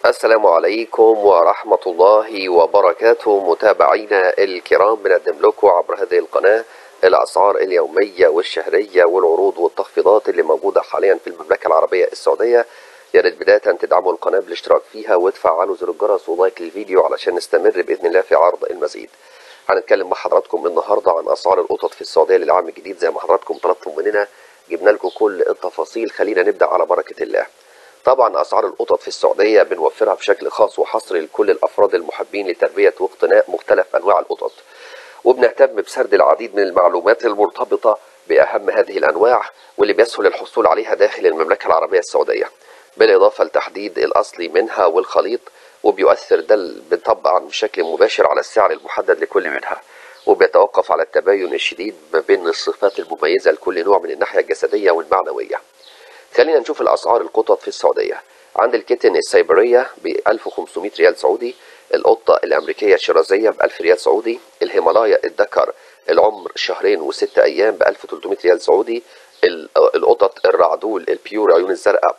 السلام عليكم ورحمة الله وبركاته. متابعينا الكرام، بنقدم لكم عبر هذه القناة الأسعار اليومية والشهرية والعروض والتخفيضات اللي موجودة حاليا في المملكة العربية السعودية. يا ريت بداية تدعموا القناة بالاشتراك فيها وتفعلوا زر الجرس ولايك للفيديو علشان نستمر بإذن الله في عرض المزيد. هنتكلم مع حضراتكم النهاردة عن أسعار القطط في السعودية للعام الجديد. زي ما حضراتكم طلبتم مننا جبنا لكم كل التفاصيل. خلينا نبدأ على بركة الله. طبعا أسعار القطط في السعودية بنوفرها بشكل خاص وحصري لكل الأفراد المحبين لتربية واقتناء مختلف أنواع القطط، وبنهتم بسرد العديد من المعلومات المرتبطة بأهم هذه الأنواع واللي بيسهل الحصول عليها داخل المملكة العربية السعودية، بالإضافة لتحديد الأصلي منها والخليط، وبيؤثر ده طبعا بشكل مباشر على السعر المحدد لكل منها، وبيتوقف على التباين الشديد ما بين الصفات المميزة لكل نوع من الناحية الجسدية والمعنوية. خلينا نشوف الأسعار القطط في السعودية. عند الكيتن السيبرية ب 1500 ريال سعودي، القطة الأمريكية الشيرازية ب 1000 ريال سعودي، الهيمالايا الذكر العمر شهرين و6 أيام ب 1300 ريال سعودي، القطط الرعدول البيور عيون الزرقاء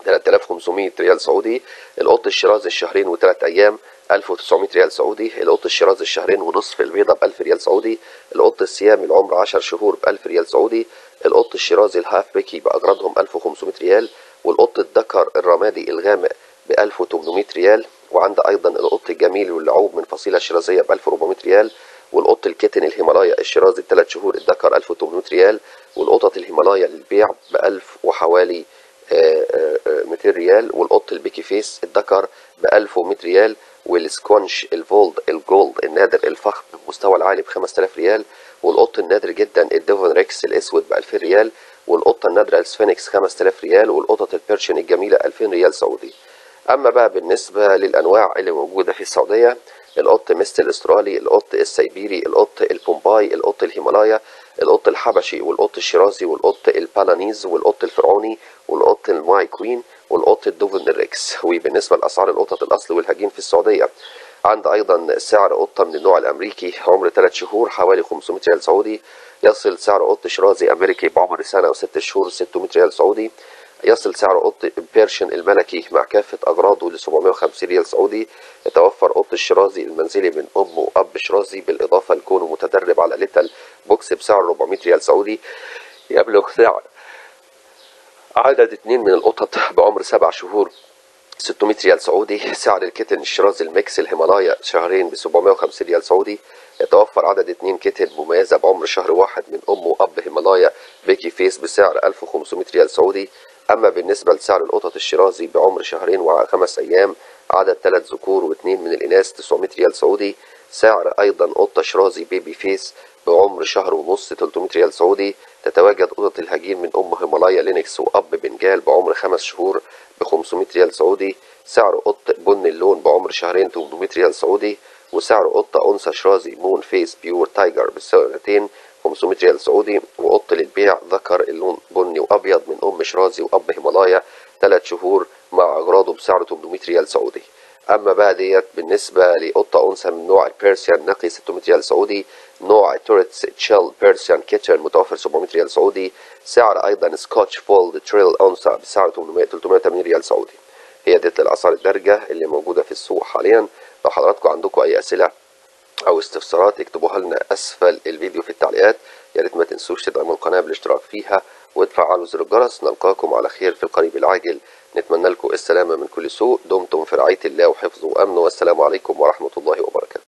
3500 ريال سعودي، القط الشيرازي الشهرين و3 أيام 1900 ريال سعودي، القط الشيرازي الشهرين ونصف البيضة ب 1000 ريال سعودي، القط السيامي العمر 10 شهور ب 1000 ريال سعودي، القط الشيرازي الهاف بيكي بأجرادهم 1500 ريال، والقط الذكر الرمادي الغامق ب 1800 ريال، وعند أيضا القط الجميل واللعوب من فصيلة شيرازية ب 1400 ريال، والقط الكيتن الهيمالايا الشيرازي 3 شهور الذكر 1800 ريال، والقطط الهيمالايا للبيع ب 1000 وحوالي 200 ريال، والقط البيكي فيس الذكر ب 1100 ريال، والسكونش الفولد الجولد النادر الفخم بالمستوى العالي ب 5000 ريال، والقط النادر جدا الديفون ريكس الاسود ب 2000 ريال، والقطه النادره السفينكس 5000 ريال، والقطط البيرشن الجميله 2000 ريال سعودي. اما بقى بالنسبه للانواع اللي موجوده في السعوديه، القط ميست الاسترالي، القط السيبيري، القط البومباي، القط الهيمالايا، القط الحبشي، والقط الشيرازي، والقط البالانيز، والقط الفرعوني، والقط الماي كوين، والقط الدوفن الريكس. وبالنسبه لاسعار القطط الاصل والهجين في السعوديه، عند ايضا سعر قطه من النوع الامريكي عمر 3 شهور حوالي 500 ريال سعودي، يصل سعر قط شيرازي امريكي بعمر سنه و6 شهور 600 ريال سعودي، يصل سعر قط بيرشن الملكي مع كافة أغراضه ل 750 ريال سعودي، يتوفر قط الشيرازي المنزلي من أم وأب شيرازي بالإضافة لكونه متدرب على ليتل بوكس بسعر 400 ريال سعودي، يبلغ سعر عدد 2 من القطط بعمر 7 شهور 600 ريال سعودي. سعر الكيتن الشيرازي الميكس الهيمالايا شهرين ب 750 ريال سعودي، يتوفر عدد 2 كيتن مميزة بعمر شهر واحد من أم وأب هيمالايا بيكي فيس بسعر 1500 ريال سعودي. أما بالنسبة لسعر القطط الشيرازي بعمر شهرين و5 أيام عدد 3 ذكور و2 من الإناث 900 ريال سعودي. سعر أيضا قطة شيرازي بيبي فيس بعمر شهر ونص 300 ريال سعودي. تتواجد قطط الهجين من أم هيمالايا لينكس وأب بنجال بعمر 5 شهور ب 500 ريال سعودي. سعر قط بني اللون بعمر شهرين 800 ريال سعودي. وسعر قطة أنثى شيرازي مون فيس بيور تايجر بسنتين 500 ريال سعودي. وقط للبيع ذكر اللون بني وأبيض من أم شيرازي وأب هيمالايا 3 شهور مع أغراضه بسعر 800 ريال سعودي. أما بقى ديت بالنسبة لقطة أنثى من نوع البيرسيان نقي 600 ريال سعودي، نوع توريتس تشيل بيرسيان كيتشن متوفر 700 ريال سعودي. سعر أيضا سكوتش فولد تريل أنثى بسعر 380 ريال سعودي. هي ديت الأسعار الدارجة اللي موجودة في السوق حاليا. لو حضراتكم عندكم أي أسئلة أو استفسارات اكتبوها لنا أسفل الفيديو في التعليقات. يا ريت ما تنسوش تدعموا القناة بالاشتراك فيها وتفعلوا زر الجرس. نلقاكم على خير في القريب العاجل. نتمنى لكم السلامة من كل سوء. دمتم في رعاية الله وحفظه وأمنه، والسلام عليكم ورحمة الله وبركاته.